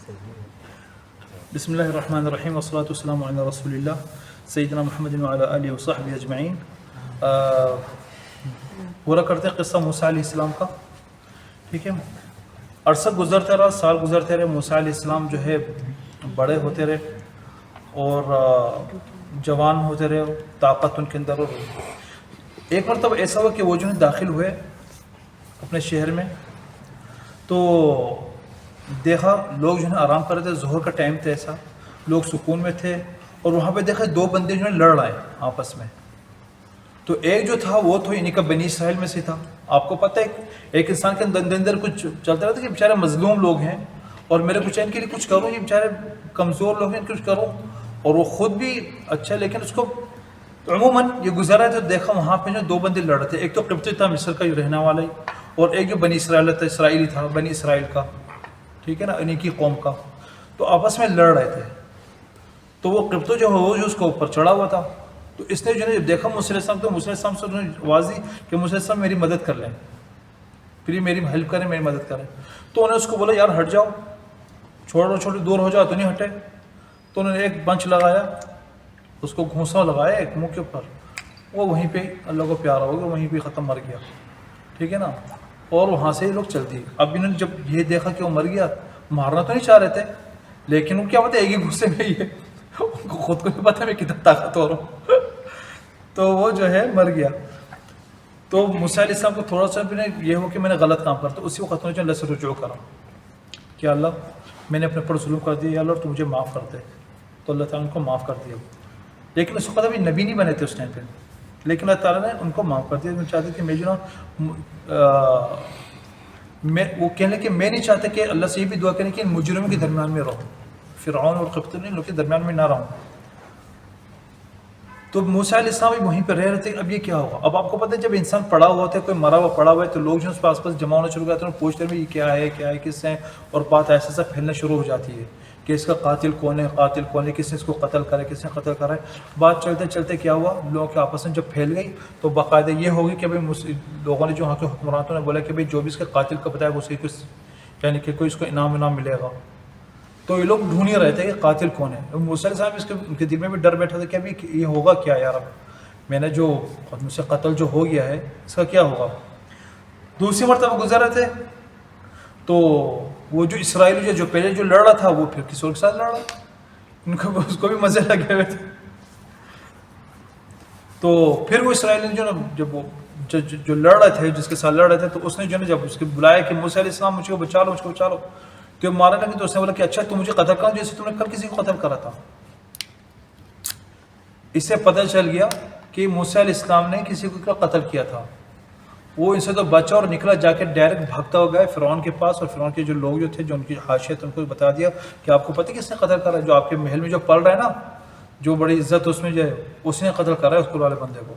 بسم اللہ الرحمن الرحیم والصلاۃ والسلام علی رسول اللہ سیدنا محمد وعلی آلہ وصحبہ اجمعین۔ پورا کرتے ہیں قصہ موسیٰ علیہ السلام کا، ٹھیک ہے۔ عرصہ گزرتا رہا، سال گزرتے رہے، موسیٰ علیہ السلام جو ہے بڑے ہوتے رہے اور جوان ہوتے رہے، طاقت ان کے اندر۔ اور ایک مرتبہ ایسا ہوا کہ وہ جو ہے داخل ہوئے اپنے شہر میں، تو دیکھا لوگ جو ہے آرام کر رہے تھے، ظہر کا ٹائم تھا، ایسا لوگ سکون میں تھے، اور وہاں پہ دیکھا دو بندے جو ہے لڑ رہے آپس میں۔ تو ایک جو تھا وہ تو انہیں کا بنی اسرائیل میں سے تھا۔ آپ کو پتہ ہے ایک انسان کے اندر کچھ چلتا رہتا ہے کہ بیچارے مظلوم لوگ ہیں اور میرے کچھ ان کے لیے کچھ کروں، یہ بیچارے کمزور لوگ ہیں کچھ کروں، اور وہ خود بھی اچھا، لیکن اس کو عموماً یہ گزرا ہے تو دیکھا وہاں پہ جو دو بندے لڑ رہے تھے، ایک تو قبطی تھا مصر کا جو رہنے والا ہی، اور ایک جو بنی اسرائیل تھا، اسرائیلی تھا، بنی اسرائیل کا، ٹھیک ہے نا، انہیں کی قوم کا۔ تو آپس میں لڑ رہے تھے، تو وہ قبطی جو ہے وہ جو اس کو اوپر چڑھا ہوا تھا، تو اس نے جو ہے دیکھا موسیٰ علیہ السلام، تو موسیٰ علیہ السلام سے انہوں نے آواز دی کہ موسیٰ علیہ السلام میری مدد کر لیں، پھر میری ہیلپ کریں، میری مدد کریں۔ تو انہوں نے اس کو بولا یار ہٹ جاؤ، چھوڑو دور ہو جاؤ، تو نہیں ہٹے۔ تو انہوں نے ایک بنچ لگایا، اس کو گھونسا لگایا ایک منہ کے اوپر، وہ وہیں پہ اللہ کو پیارا ہو گیا، وہیں پہ ختم مر گیا، ٹھیک ہے نا۔ اور وہاں سے لوگ چل دیے۔ اب انہوں نے جب یہ دیکھا کہ وہ مر گیا، مارنا تو نہیں چاہ رہے تھے، لیکن وہ کیا پتہ ایک ہی غصے میں ہی ہے، ان کو خود کو نہیں پتہ میں کتنا طاقتور ہوں، تو وہ جو ہے مر گیا۔ تو موسیٰ علیہ السلام کو تھوڑا سا بھی یہ ہو کہ میں نے غلط کام کرا، تو اسی وقت انہوں نے اللہ سے رجوع کرا کہ اللہ میں نے اپنے پر ظلم کر دیا، یا اللہ تو مجھے معاف کر دے۔ تو اللہ تعالیٰ نے ان کو معاف کر دیا، لیکن اس وقت ابھی نبی نہیں بنے تھے اس ٹائم پہ، لیکن اللہ تعالیٰ نے ان کو معاف کر دیا۔ میں چاہتے کہ میں جو نا وہ کہنے کہ میں نہیں چاہتا کہ اللہ سے یہ بھی دعا کریں کہ ان مجرموں کے درمیان میں رہوں، فرعون اور قبطی لوگوں کے درمیان میں نہ رہوں۔ تو موسیٰ علیہ السلام بھی وہیں پہ رہ رہے تھے۔ اب یہ کیا ہوگا؟ اب آپ کو پتہ ہے جب انسان پڑا ہوا ہوتا ہے، کوئی مرا ہوا پڑا ہوا ہے، تو لوگ جو اس پاس پاس جمع ہونا شروع کرتے ہیں اور پوچھتے ہیں یہ کیا ہے کس ہے، اور بات ایسا ایسا پھیلنا شروع ہو جاتی ہے کہ اس کا قاتل کون ہے، کس نے اس کو قتل کرا ہے، کس نے قتل کرا ہے۔ بات چلتے چلتے کیا ہوا، لوگوں کے آپس میں جب پھیل گئی تو باقاعدہ یہ ہوگی کہ بھائی لوگوں نے جو وہاں کے حکمرانوں نے بولا کہ بھائی جو بھی اس کے قاتل کا بتایا اسے کچھ یعنی کہ کوئی اس کو انعام ملے گا۔ تو یہ لوگ ڈھونڈ ہی رہے تھے کہ قاتل کون ہے۔ موسیٰ علیہ السلام ان کے دل میں بھی ڈر بیٹھا تھا کہ ابھی یہ ہوگا کیا یار، اب میں نے جو مجھ سے قتل جو ہو گیا ہے اس کا کیا ہوگا۔ دوسری مرتبہ گزر رہے تھے تو وہ جو اسرائیلی جو پہلے جو لڑ رہا تھا وہ پھر کسی اور کے ساتھ لڑ رہا، ان کو اس کو بھی مزے لگے ہوئے تھے۔ تو پھر وہ اسرائیلی جو نا جب وہ جو لڑ رہے تھے، جس کے ساتھ لڑ رہے تھے، تو اس نے جو نا جب اس کے بلایا کہ موسیٰ علیہ السلام مجھ کو بچا لو، تو مارنے لگے، تو اس نے بولا کہ اچھا تم مجھے قتل کرو جیسے تم نے کل کسی کو قتل کرا تھا۔ اس سے پتہ چل گیا کہ موسیٰ علیہ السلام نے کسی کو قتل کیا تھا۔ وہ ان سے تو بچا اور نکلا، جا کے ڈائریکٹ بھاگتا ہو گیا فرعون کے پاس، اور فرعون کے جو لوگ جو تھے، جو ان کی حاشیہ تھے، ان کو بتا دیا کہ آپ کو پتہ ہے کس نے قتل کرا ہے، جو آپ کے محل میں جو پل رہا ہے نا، جو بڑی عزت اس میں جو ہے، اس نے قتل کرا ہے اس کو والے بندے کو۔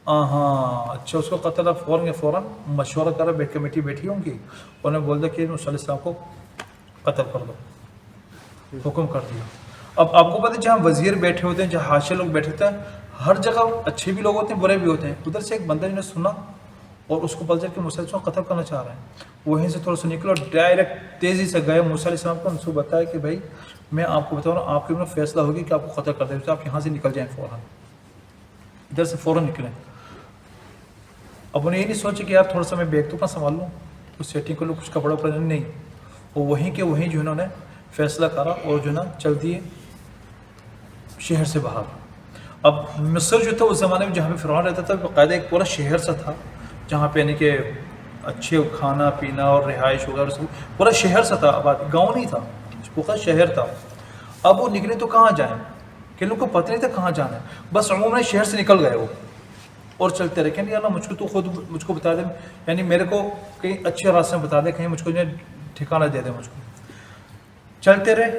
ہاں اچھا، اس کو قتل فوراً مشورہ کرا، کمیٹی بیٹھی ہوں گی، انہوں نے بول دیا کہ موسیٰ علیہ السلام کو قتل کر دو، حکم کر دیا۔ اب آپ کو پتہ ہے جہاں وزیر بیٹھے ہوتے ہیں، جہاں حاشیہ لوگ بیٹھے ہوتے ہیں، ہر جگہ اچھے بھی لوگ ہوتے ہیں، برے بھی ہوتے ہیں۔ ادھر سے ایک بندہ نے سنا اور اس کو پتہ چلا کہ موسیٰ علیہ السلام قتل کرنا چاہ رہے ہیں، وہیں سے تھوڑا سا نکلا اور ڈائریکٹ تیزی سے گئے موسیٰ علیہ السلام کو، ان سے بتایا کہ بھائی میں آپ کو بتا رہا ہوں، آپ کے میں فیصلہ ہوگی کہ آپ کو قتل کر دیں، تو آپ یہاں سے نکل جائیں فوراً، ادھر سے فوراً نکلیں۔ اب انہیں یہ نہیں سوچے کہ یار تھوڑا سا میں بیگ تو کہاں سنبھال لوں، کچھ سیٹنگ کر لوں، کچھ کپڑا پڑ نہیں، وہ وہیں کے وہیں جو انہوں نے فیصلہ کرا اور جو نا چل دیے شہر سے باہر۔ اب مصر جو تھا اس زمانے میں جہاں پہ فرعون رہتا تھا، باقاعدہ ایک پورا شہر سا تھا، جہاں پہ یعنی کہ اچھے کھانا پینا اور رہائش وغیرہ سب پورا شہر سا تھا، آباد گاؤں نہیں تھا، پورا شہر تھا۔ اب وہ نکلے تو کہاں جائیں، کہ لوگوں کو پتہ نہیں تھا کہاں جانا ہے، بس عموماً شہر سے نکل گئے وہ اور چلتے رہے کہ نہیں اللہ مجھ کو تو خود مجھ کو بتا دے، یعنی میرے کو کہیں اچھے راستے میں بتا دے، کہیں مجھ کو ٹھکانہ دے دے مجھ کو۔ چلتے رہے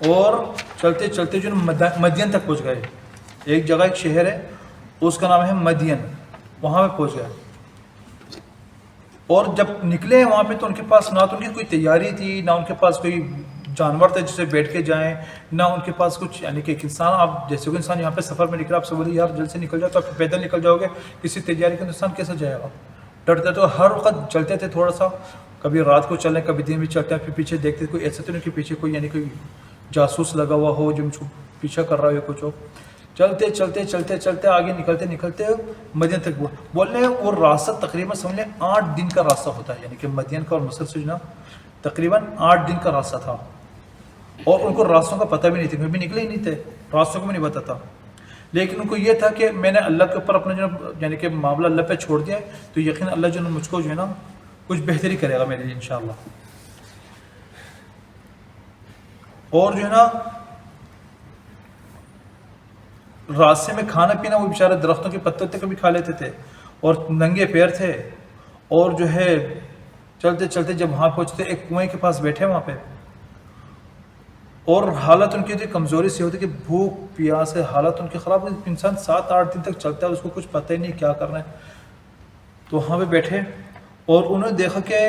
اور چلتے چلتے جو مدین تک پہنچ گئے، ایک جگہ ایک شہر ہے اس کا نام ہے مدین، وہاں پہ پہنچ گئے۔ اور جب نکلے وہاں پہ تو ان کے پاس نہ تو ان کی کوئی تیاری تھی، نہ ان کے پاس کوئی جانور تھا جس سے بیٹھ کے جائیں، نہ ان کے پاس کچھ، یعنی کہ ایک انسان آپ جیسے کوئی انسان یہاں پہ سفر میں نکلا، آپ سے بولے یار جلد سے نکل جاؤ، تو آپ پیدل نکل جاؤ گے، کسی تیاری کے انسان کیسے جائے گا، ڈرتے تو ہر وقت چلتے تھے تھوڑا سا، کبھی رات کو چلیں کبھی دن بھی چلتے ہیں، پھر پیچھے دیکھتے کوئی ایسا تو نہیں کہ پیچھے کوئی یعنی کوئی جاسوس لگا ہوا ہو جو مجھ کو پیچھا کر رہا ہو کچھ ہو. چلتے چلتے چلتے چلتے آگے نکلتے نکلتے مدین تک بول رہے ہیں. وہ راستہ تقریباً سمجھ لیں 8 دن کا راستہ ہوتا ہے، یعنی کہ مدین کا اور مصر سے جو نا تقریباً 8 دن کا راستہ تھا. اور ان کو راستوں کا پتہ بھی نہیں تھا، کبھی نکلے ہی نہیں تھے، راستوں کو بھی نہیں پتہ تھا. لیکن ان کو یہ تھا کہ میں نے اللہ کے اوپر اپنا جو یعنی کہ معاملہ اللہ پہ چھوڑ دیا ہے، تو یقین اللہ جو ہے مجھ کو جو ہے نا کچھ بہتری کرے گا میرے لیے انشاءاللہ. اور جو ہے نا راستے میں کھانا پینا وہ بیچارے درختوں کے پتے کبھی کھا لیتے تھے اور ننگے پیر تھے. اور جو ہے چلتے چلتے جب وہاں پہنچتے ایک کنویں کے پاس بیٹھے وہاں پہ، اور حالت ان کی جو کمزوری سے ہوتی کہ بھوک پیاس سے حالت ان کی خراب ہوتی. انسان 7-8 دن تک چلتا ہے، اس کو کچھ پتہ ہی نہیں کیا کرنا ہے. تو وہاں پہ بیٹھے اور انہوں نے دیکھا کہ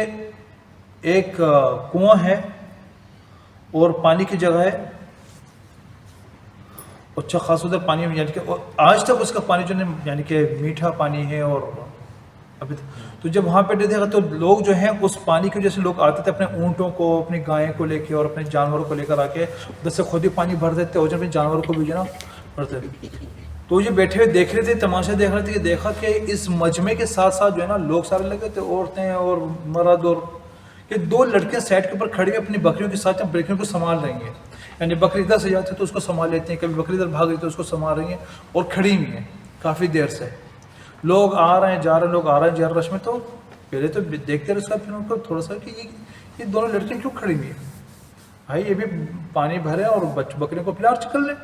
ایک کنواں ہے اور پانی کی جگہ ہے، اچھا خاص ادھر پانی یعنی کہ آج تک اس کا پانی جو ہے یعنی کہ میٹھا پانی ہے. اور ابھی تو جب وہاں پہ دیکھا تو لوگ جو ہیں اس پانی کی وجہ سے لوگ آتے تھے اپنے اونٹوں کو اپنی گائیں کو لے کے اور اپنے جانوروں کو لے کر آ کے ادھر سے خود ہی پانی بھر دیتے اور اپنے جانوروں کو بھی جو نا بھرتے. تو یہ بیٹھے ہوئے دیکھ رہے تھے، تماشا دیکھ رہے تھے کہ دیکھا کہ اس مجمع کے ساتھ ساتھ جو ہے نا لوگ سارے لگے تھے، عورتیں اور مرد، اور کہ 2 لڑکیاں سائڈ کے اوپر کھڑی ہوئی اپنی بکریوں کے ساتھ بکریوں کو سنبھال رہی ہیں. یعنی بکری ادھر سے جاتی ہے تو اس کو سنبھال لیتی ہیں، کبھی بکری ادھر بھاگ رہی تو اس کو سنبھال رہی ہیں اور کھڑی ہوئی ہیں کافی دیر سے. لوگ آ رہے ہیں جا رہے ہیں، لوگ آ رہے ہیں جا رہے ہیں. رش میں تو پہلے تو دیکھتے رہے اس کا، پھر ان کو تھوڑا سا کہ یہ دونوں لڑکیاں کیوں کھڑی ہوئی ہیں؟ بھائی یہ بھی پانی بھرے اور بکریوں کو پھر چکر لیں.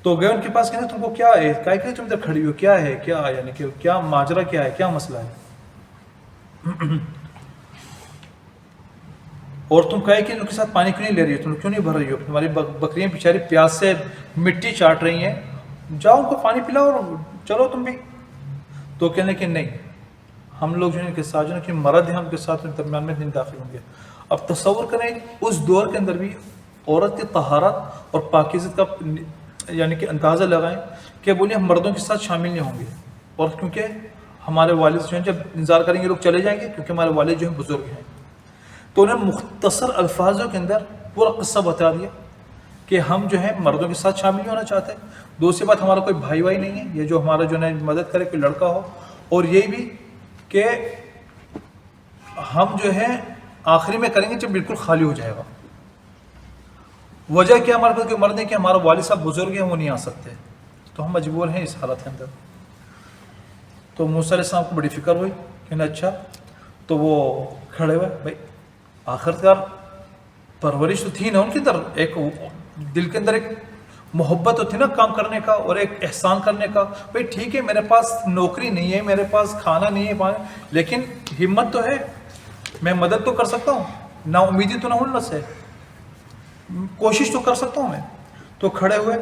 تو گئے ان کے پاس، کہتے تم کو کیا ہے، کیا کہ تم ادھر کھڑی ہو، کیا ہے، کیا یعنی کہ کیا ماجرا کیا ہے، کیا مسئلہ ہے؟ اور تم کہے کہ ان کے ساتھ پانی کیوں نہیں لے رہی ہو، تم کیوں نہیں بھر رہی ہو؟ تمہاری بکریاں بیچاری پیاس سے مٹی چاٹ رہی ہیں، جاؤ ان کو پانی پلاؤ اور چلو تم بھی. تو کہنے کہ نہیں، ہم لوگ جو ہے ان کے ساتھ جو ہے کہ مرد ہیں، ہم کے ساتھ درمیان میں نہیں داخل ہوں گے. اب تصور کریں اس دور کے اندر بھی عورت کی طہارت اور پاکیزت کا یعنی کہ اندازہ لگائیں کہ بولیے ہم مردوں کے ساتھ شامل نہیں ہوں گے. اور کیونکہ ہمارے والد جو ہیں جب انتظار کریں گے لوگ چلے جائیں گے، کیونکہ ہمارے والد جو ہیں بزرگ ہیں. تو انہیں مختصر الفاظوں کے اندر پورا قصہ بتا دیا کہ ہم جو ہے مردوں کے ساتھ شامل نہیں ہونا چاہتے. دوسری بات، ہمارا کوئی بھائی وائی نہیں ہے، یہ جو ہمارا جو ہے مدد کرے کوئی لڑکا ہو. اور یہ بھی کہ ہم جو ہے آخری میں کریں گے جب بالکل خالی ہو جائے گا. وجہ کیا، ہمارے پاس کوئی مرد ہے کہ ہمارا والد صاحب بزرگ ہیں، وہ نہیں آ سکتے، تو ہم مجبور ہیں اس حالت کے اندر. تو موسیٰ علیہ السلام کو بڑی فکر ہوئی کہ اچھا. تو وہ کھڑے ہوئے، بھائی آخرکار پرورش تو تھی نا ان کی طرف، ایک دل کے اندر ایک محبت تو تھی نا کام کرنے کا اور ایک احسان کرنے کا. بھائی ٹھیک ہے میرے پاس نوکری نہیں ہے، میرے پاس کھانا نہیں ہے، لیکن ہمت تو ہے، میں مدد تو کر سکتا ہوں، نا امیدی تو نہ ہو اللہ سے، کوشش تو کر سکتا ہوں میں. تو کھڑے ہوئے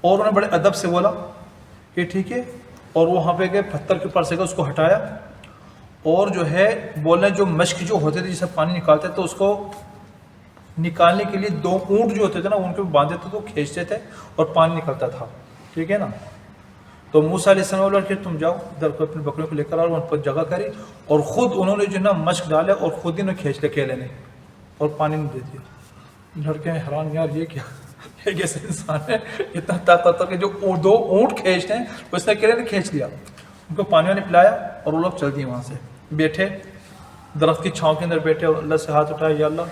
اور انہیں بڑے ادب سے بولا کہ ٹھیک ہے. اور وہاں پہ گئے، پتھر کے اوپر سے گئے، اس کو ہٹایا اور جو ہے بولنے جو مشق جو ہوتے تھے جسے پانی نکالتے تو اس کو نکالنے کے لیے 2 اونٹ جو ہوتے تھے نا ان کو باندھتے تھے تو کھینچتے تھے اور پانی نکلتا تھا. ٹھیک ہے نا. تو موسیٰ علیہ السلام بولا کہ تم جاؤ ادھر کو اپنے بکریوں کو لے کر آؤ، ان پر جگہ کری اور خود انہوں نے جو نا مشق ڈالے اور خود ہی نے کھینچ لے کیلے نے اور پانی میں دے دیا. لڑکے حیران، یار یہ کیا، یہ کیسے انسان ہے اتنا طاقت کہ جو 2 اونٹ کھینچتے ہیں اس نے کیلے نے کھینچ لیا. ان کو پانی نے پلایا اور وہ لوگ چل دیے. وہاں سے بیٹھے درخت کی چھاؤں کے اندر بیٹھے اور اللہ سے ہاتھ اٹھایا، یا اللہ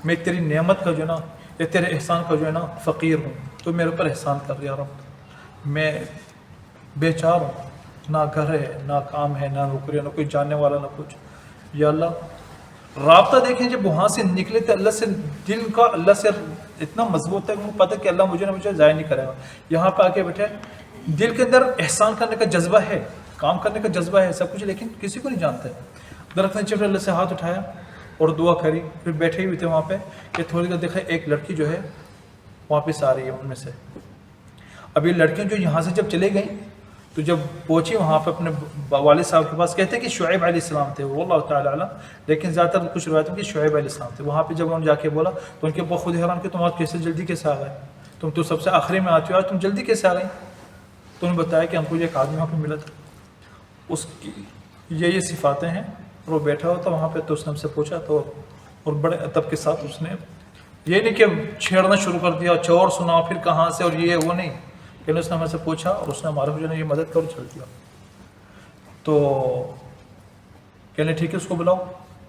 میں تیری نعمت کا جو ہے نا، یا تیرے احسان کا جو ہے نا فقیر ہوں، تو میرے اوپر احسان کر یا رب. میں بیچار ہوں، نہ گھر ہے، نہ کام ہے، نہ نوکری، نہ کوئی جاننے والا، نہ کچھ. یا اللہ رابطہ دیکھیں جب وہاں سے نکلے تو اللہ سے دل کا اللہ سے اتنا مضبوط ہے کہ مجھے پتہ کہ اللہ مجھے ضائع نہیں کرے گا. یہاں پہ آ کے بیٹھے دل کے اندر احسان کرنے کا جذبہ ہے، کام کرنے کا جذبہ ہے، سب کچھ، لیکن کسی کو نہیں جانتے. درخت نے چپڑ اللہ سے ہاتھ اٹھایا اور دعا کری. پھر بیٹھے ہوئے تھے وہاں پہ کہ تھوڑی دیر دیکھا ایک لڑکی جو ہے واپس آ رہی ہے ان میں سے. اب یہ لڑکیاں جو یہاں سے جب چلے گئیں تو جب پہنچی وہاں پہ اپنے والد صاحب کے پاس، کہتے ہیں کہ شعیب علیہ السلام تھے وہ، اللہ تعالیٰ عالم، لیکن زیادہ تر کچھ روایتوں کہ شعیب علیہ السلام تھے. وہاں پہ جب انہوں نے جا کے بولا تو ان کے ابا خود حیران کہ تم آج کیسے جلدی کیسے آ گئے، تم تو سب سے آخری میں آتی ہو، آج تم جلدی کیسے آ گئی. تو انہوں نے بتایا کہ ہم کو ایک آدمی وہاں پہ ملا تھا، اس کی یہ صفاتیں ہیں اور وہ بیٹھا ہوا تھا وہاں پہ، تو اس نے ہم سے پوچھا، تو اور بڑے ادب کے ساتھ اس نے یہ نہیں کہ چھیڑنا شروع کر دیا، چور سنا پھر کہاں سے اور یہ وہ نہیں، کہ اس نے ہمیں سے پوچھا اور اس نے ہمارے جو ہے یہ مدد کرو چل دیا. تو کہنے ٹھیک ہے اس کو بلاؤ،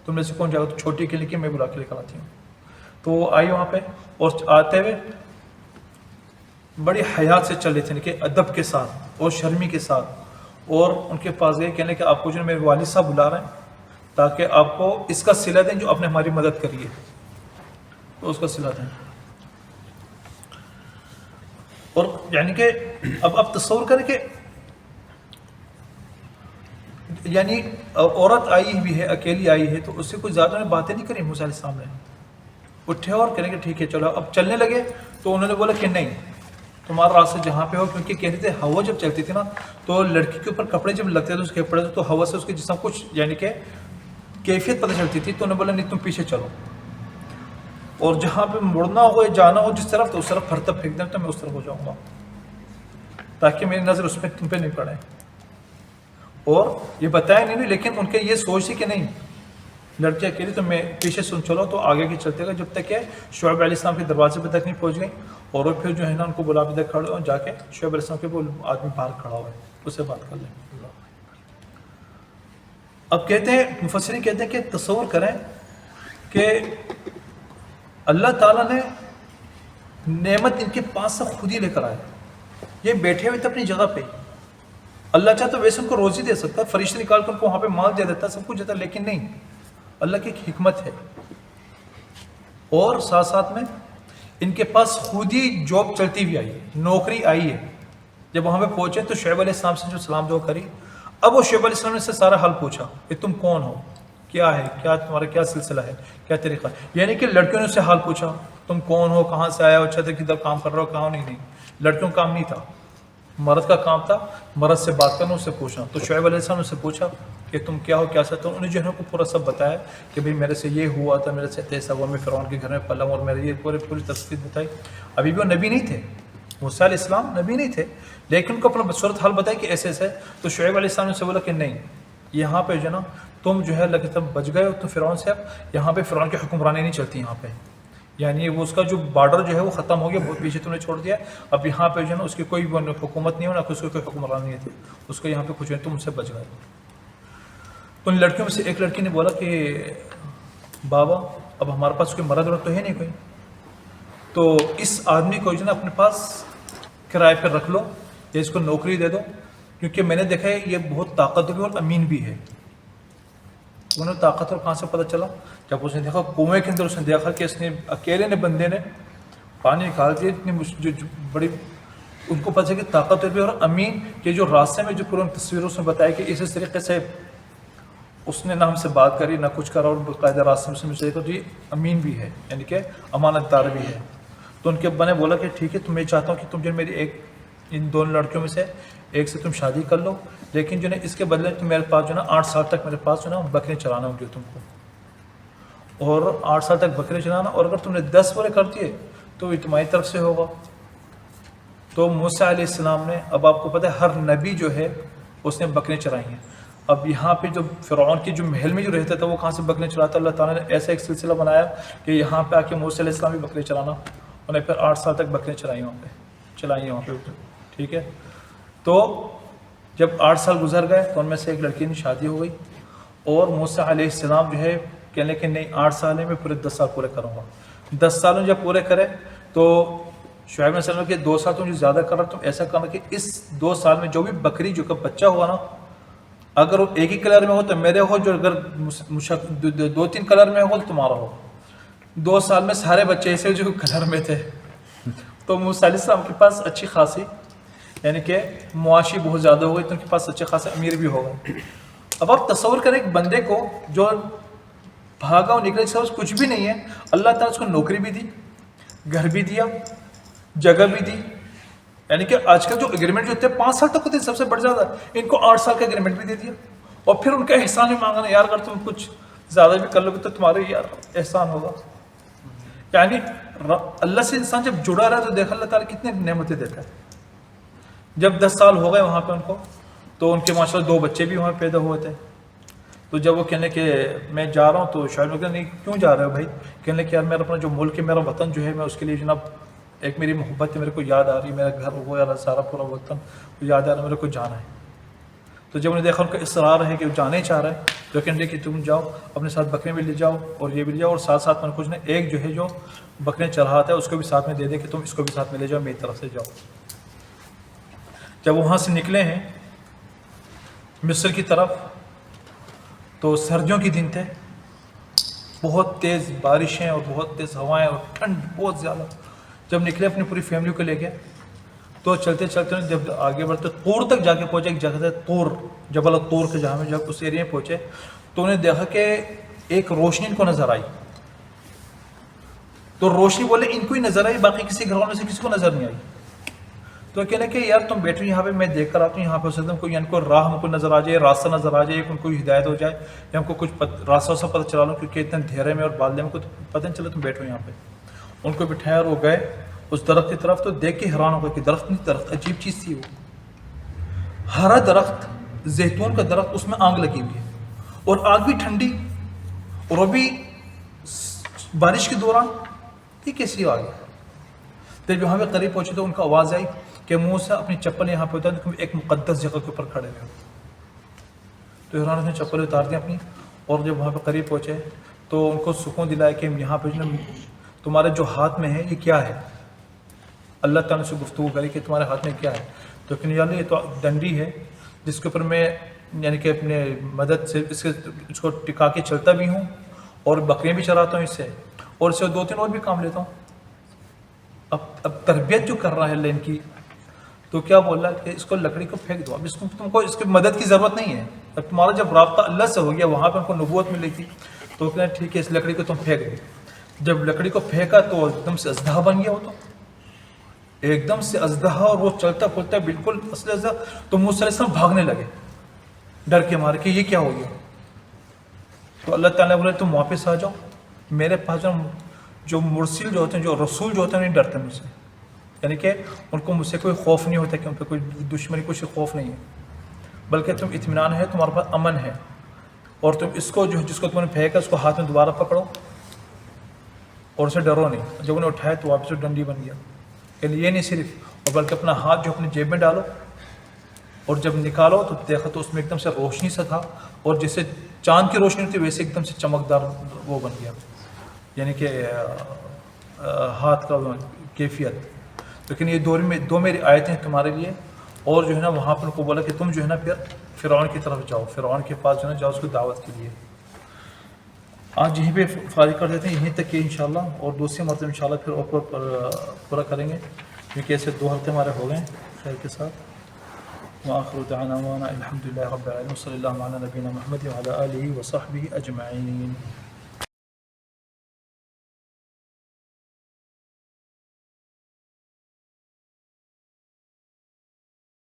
تم نے سے کون جائے گا؟ تو چھوٹی کے لیے میں بلا کے لے کر آتی ہوں. تو وہ آئی وہاں پہ اور آتے ہوئے بڑی حیات سے چل رہے تھے کہ ادب کے ساتھ اور شرمی کے ساتھ، اور ان کے پاس گئے کہنے کہ آپ کو جو میرے والد صاحب بلا رہے ہیں تاکہ آپ کو اس کا صلہ دیں جو آپ نے ہماری مدد کری ہے، تو اس کا صلہ دیں. اور یعنی کہ اب آپ تصور کریں کہ یعنی عورت آئی ہوئی ہے، اکیلی آئی ہے، تو اس سے کوئی زیادہ نے باتیں نہیں کری. موسیٰ علیہ السلام نے اٹھے اور کہنے کہ ٹھیک ہے چلو اب چلنے لگے. تو انہوں نے بولا کہ نہیں، تمہارا راستہ جہاں پہ ہو، کیونکہ کہہ رہے تھے ہوا جب چلتی تھی نا تو لڑکی کے اوپر کپڑے جب لگتے تھے اس کے کپڑے تو ہوا سے اس کے جسم کچھ یعنی کہ کیفیت پتہ چلتی تھی. تو انہوں نے بولا نہیں تم پیچھے چلو، اور جہاں پہ مڑنا ہو جانا ہو جس طرف تو اس طرف پھرتا پھینک دیں تو میں اس طرف ہو جاؤں گا تاکہ میری نظر اس پہ تم پہ نہیں پڑے. اور یہ بتایا نہیں، لیکن ان کے یہ سوچ تھی کہ نہیں لڑکی اکیلی تو میں پیچھے سن چلو. تو آگے کی چلتے گئے جب تک کہ شعیب علیہ السلام کے دروازے پہ تک نہیں پہنچ گئی، اور وہ پھر جو ہے نا ان کو بلا کے کھڑے اور جا کے شعیب علیہ السلام کے وہ آدمی باہر کھڑا ہوا ہے اس سے بات کر لیں. اب کہتے ہیں مفسرین کہتے ہیں کہ تصور کریں کہ اللہ تعالیٰ نے نعمت ان کے پاس سے خود ہی لے کر آئے. یہ بیٹھے ہوئے تھے اپنی جگہ پہ، اللہ چاہتا تو ویسے ان کو روزی دے سکتا ہے، فرشتے نکال کر ان کو وہاں پہ مال دے دیتا، سب کچھ دیتا، لیکن نہیں، اللہ کی ایک حکمت ہے. اور ساتھ ساتھ میں ان کے پاس خود ہی جاب چلتی ہوئی آئی ہے، نوکری آئی ہے. جب وہاں پہ پہنچے تو شعیب علیہ السلام سے جو سلام دعا کری، اب وہ شعیب علیہ السلام نے سے سارا حال پوچھا کہ تم کون ہو، کیا ہے، کیا تمہارا کیا سلسلہ ہے، کیا طریقہ ہے. یعنی کہ لڑکیوں نے اس سے حال پوچھا، تم کون ہو، کہاں سے آیا ہو، اچھا کدھر کام کر رہا ہو، کہاں نہیں. لڑکیوں کا کام نہیں تھا، مرد کا کام تھا، مرد سے بات کرنا، اس سے پوچھنا. تو شعیب علیہ السلام نے اس سے پوچھا کہ تم کیا ہو، کیا سا. تو انہیں جو ہے پورا سب بتایا کہ بھئی میرے سے یہ ہوا تھا، میرے سے ایسا ہوا، میں فرعون کے گھر میں پلا ہوں، اور میرے یہ پوری تفصیل بتائی. ابھی بھی وہ نبی نہیں تھے، موسیٰ علیہ السلام نبی نہیں تھے، لیکن ان کو اپنا صورت حال بتائی کہ ایسے ایسے. تو شعیب علیہ السلام نے سے بولا کہ نہیں، یہاں پہ جو نا تم جو ہے لگے تم بچ گئے ہو تو فرعون سے، اب یہاں پہ فرعون کی حکمرانی نہیں چلتی یہاں پہ، یعنی وہ اس کا جو بارڈر جو ہے وہ ختم ہو گیا، بہت پیچھے تم نے چھوڑ دیا. اب یہاں پہ جو ہے نا اس کی کوئی حکومت نہیں ہو، نہ اس کو کوئی حکمرانی نہیں تھی، اس کو یہاں پہ کچھ نہیں، تم سے بچ گئے. تو ان لڑکیوں میں سے ایک لڑکی نے بولا کہ بابا اب ہمارے پاس کوئی مرد عورت تو ہے نہیں کوئی، تو اس آدمی کو جو ہے نا اپنے پاس کرائے پر رکھ لو یا اس کو نوکری دے دو، کیونکہ میں نے دیکھا ہے یہ بہت طاقتور اور امین بھی ہے. انہوں نے طاقتور کہاں سے پتہ چلا؟ جب اس نے دیکھا کنویں کے اندر، اس نے دیکھا کہ اس نے اکیلے نے بندے نے پانی نکال دیا، اتنی جو بڑی ان کو پتہ ہے کہ طاقتور بھی اور امین، کہ جو راستے میں جو پورے تصویروں سے بتایا کہ اس طریقے سے اس نے نہ ہم سے بات کری نہ کچھ کرا، اور باقاعدہ راستے میں سے دیکھا تو یہ امین بھی ہے، یعنی کہ امانت دار بھی ہے. تو ان کے ابا نے بولا کہ ٹھیک ہے، تو میں چاہتا ہوں کہ تم جو میری ایک ان دونوں لڑکیوں میں سے ایک سے تم شادی کر لو، لیکن جو ہے اس کے بدلے تم میرے پاس جو ہے 8 سال تک میرے پاس جو ہے بکرے چلانا ہوں گے تم کو، اور 8 سال تک بکرے چلانا، اور اگر تم نے 10 پورے کر دیے تو یہ تمہاری طرف سے ہوگا. تو موسیٰ علیہ السلام نے، اب آپ کو پتہ ہے ہر نبی جو ہے اس نے بکرے چرائی ہیں. اب یہاں پہ جو فرعون کی جو محل میں جو رہتا تھا وہ کہاں سے بکرے چلاتا؟ اللہ تعالیٰ نے ایسا ایک سلسلہ بنایا کہ یہاں پہ آ کے موسیٰ علیہ السلام بھی بکرے چلانا، انہوں نے پھر 8 سال تک بکرے چلائی وہاں پہ. ٹھیک ہے، تو جب 8 سال گزر گئے تو ان میں سے ایک لڑکی کی شادی ہو گئی، اور موسیٰ علیہ السلام جو ہے کہنے کہ نہیں 8 سال میں پورے 10 سال پورے کروں گا. 10 سالوں جب پورے کرے تو شعیب علیہ السلام کہ 2 سال تم جو زیادہ کر رہا تم ایسا کرنا کہ اس 2 سال میں جو بھی بکری جو کا بچہ ہوا نا، اگر وہ ایک ہی کلر میں ہو تو میرے ہو، جو اگر 2-3 کلر میں ہو تو تمہارا ہو. 2 سال میں سارے بچے ایسے جو کلر میں تھے. تو موسیٰ علیہ السلام کے پاس اچھی خاصی یعنی کہ معاشی بہت زیادہ ہو گئی، تو ان کے پاس اچھے خاصے امیر بھی ہو گئے. اب آپ تصور کریں ایک بندے کو جو بھاگا اور نکلے سے کچھ بھی نہیں ہے، اللہ تعالیٰ اس کو نوکری بھی دی، گھر بھی دیا، جگہ بھی دی. یعنی کہ آج کل جو اگریمنٹ جو ہوتے ہیں 5 سال تک ہوتے ہیں سب سے بڑھ زیادہ، ان کو 8 سال کا اگریمنٹ بھی دے دیا، اور پھر ان کا احسان بھی مانگنا، یار اگر تم کچھ زیادہ بھی کر لو گے تو تمہارے یار احسان ہوگا. یعنی اللہ سے انسان جب جڑا رہا تو دیکھا اللہ تعالیٰ کتنے نعمتیں دیتا ہے. جب 10 سال ہو گئے وہاں پہ ان کو، تو ان کے ماشاءاللہ 2 بچے بھی وہاں پیدا ہوئے تھے. تو جب وہ کہنے کہ میں جا رہا ہوں تو شاعر نے کہا نہیں کیوں جا رہے ہو بھائی؟ کہنے کہ یار میرا اپنا جو ملک ہے میرا وطن جو ہے میں اس کے لیے جناب ایک میری محبت ہے، میرے کو یاد آ رہی ہے، میرا گھر وہ یار سارا پورا وطن یاد آ رہا ہے، میرے کو جانا ہے۔ تو جب انہیں دیکھا ان کا اصرار ہے کہ وہ جانے ہی چاہ رہا ہے تو کہنے کہ تم جاؤ اپنے ساتھ بکرے بھی لے جاؤ اور یہ بھی لے جاؤ، اور ساتھ ساتھ میں کچھ نے ایک جو ہے جو بکرے چڑھا ہے اس کو بھی ساتھ میں دے دے کہ تم اس کو بھی ساتھ میں لے جاؤ، میری طرف سے جاؤ۔ جب وہاں سے نکلے ہیں مصر کی طرف تو سردیوں کے دن تھے، بہت تیز بارشیں اور بہت تیز ہوائیں اور ٹھنڈ بہت زیادہ۔ جب نکلے اپنی پوری فیملی کو لے کے تو چلتے چلتے جب آگے بڑھتے طور تک جا کے پہنچے، ایک جگہ ہے طور، جبل طور کے جہاں میں جب اس ایریا میں پہنچے تو انہیں دیکھا کہ ایک روشنی ان کو نظر آئی۔ تو روشنی بولے ان کو ہی نظر آئی، باقی کسی گھر والوں میں سے کسی کو نظر نہیں آئی۔ تو کہنے کہ یار تم بیٹھو یہاں پہ، میں دیکھ کر آتا ہوں یہاں پہ، ہو سکتا ہے کوئی ان کو راہ ہم کو نظر آ جائے، راستہ نظر آ جائے، ان کو ہدایت ہو جائے یا ہم کو کچھ راستہ سے پتہ چلا لوں، کیونکہ اتنے اندھیرے میں اور بادلے میں کچھ پتہ نہیں چلا، تم بیٹھو یہاں پہ۔ ان کو بٹھایا اور وہ گئے اس درخت کی طرف، تو دیکھ کے حیران ہو گئے کہ درخت نہیں، درخت عجیب چیز تھی، وہ ہرا درخت، زیتون کا درخت، اس میں آگ لگی ہوئی ہے اور آگ بھی ٹھنڈی، اور وہ بھی بارش کے دوران، یہ کیسی آگ ہے؟ جب یہاں پہ قریب پہنچے تو ان کو آواز آئی کہ منہ سے اپنی چپل یہاں پہ اتار، تم ایک مقدس جگہ کے اوپر کھڑے ہوئے ہو۔ تو حیران نے چپل اتار دی اپنی، اور جب وہاں پہ قریب پہنچے تو ان کو سکون دلایا کہ یہاں پہ تمہارے جو ہاتھ میں ہے یہ کیا ہے؟ اللہ تعالیٰ سے گفتگو کری کہ تمہارے ہاتھ میں کیا ہے؟ تو کہ یار یہ تو ڈنڈی ہے جس کے اوپر میں یعنی کہ اپنے مدد سے اس کو ٹکا کے چلتا بھی ہوں اور بکریاں بھی چراتا ہوں اس سے، اور اس سے 2-3 اور بھی کام لیتا ہوں۔ اب تربیت جو کر رہا ہے اللہ ان کی، تو کیا بول رہا ہے کہ اس کو لکڑی کو پھینک دو، اب اس کو تم کو اس کی مدد کی ضرورت نہیں ہے، اب تمہارا جب رابطہ اللہ سے ہو گیا، وہاں پہ ان کو نبوت ملی تھی، تو کہنا ٹھیک ہے اس لکڑی کو تم پھینک دو۔ جب لکڑی کو پھینکا تو ایک دم سے اژدہا بن گیا، وہ تو ایک دم سے اژدہا، اور وہ چلتا پھرتا بالکل اصل اژدہا۔ تو موسیٰ علیہ السلام بھاگنے لگے ڈر کے مارے کہ یہ کیا ہو گیا۔ تو اللہ تعالیٰ بولے تم واپس آ جاؤ میرے پاس، جو مرسل جو ہوتے ہیں، جو رسول جو ہوتے ہیں، نہیں ڈرتے مجھ سے، یعنی کہ ان کو مجھ سے کوئی خوف نہیں ہوتا کہ ان پہ کوئی دشمنی کچھ خوف نہیں ہے، بلکہ تم اطمینان ہے، تمہارے پاس امن ہے، اور تم اس کو جو جس کو تم نے پھینکا اس کو ہاتھ میں دوبارہ پکڑو اور اسے ڈرو نہیں۔ جب انہیں اٹھایا تو واپس ڈنڈی بن گیا، یعنی یہ نہیں صرف، اور بلکہ اپنا ہاتھ جو اپنی جیب میں ڈالو اور جب نکالو تو دیکھا تو اس میں ایک دم سے روشنی سا تھا، اور جیسے چاند کی روشنی ہوتی ہے ویسے ایک دم سے چمکدار وہ بن گیا، یعنی کہ ہاتھ کا کیفیت۔ لیکن یہ دو میری آیتیں ہیں تمہارے لیے، اور جو ہے نا وہاں پر ان کو بولا کہ تم جو ہے نا پھر فرعون کی طرف جاؤ، فرعون کے پاس جو ہے نا جاؤ اس کو دعوت کے لیے۔ آج یہیں پہ فارغ کر دیتے ہیں، یہیں تک کہ انشاءاللہ، اور دوسری مرتبہ انشاءاللہ پھر اور پورا کریں گے، کیونکہ ایسے 2 ہفتے ہمارے ہو گئے خیر کے ساتھ۔ وآخر دعوانا الحمد لله رب العالمين، صلی اللہ علیہ نبینا محمد وعلى آلہ وصحبہ اجمعین۔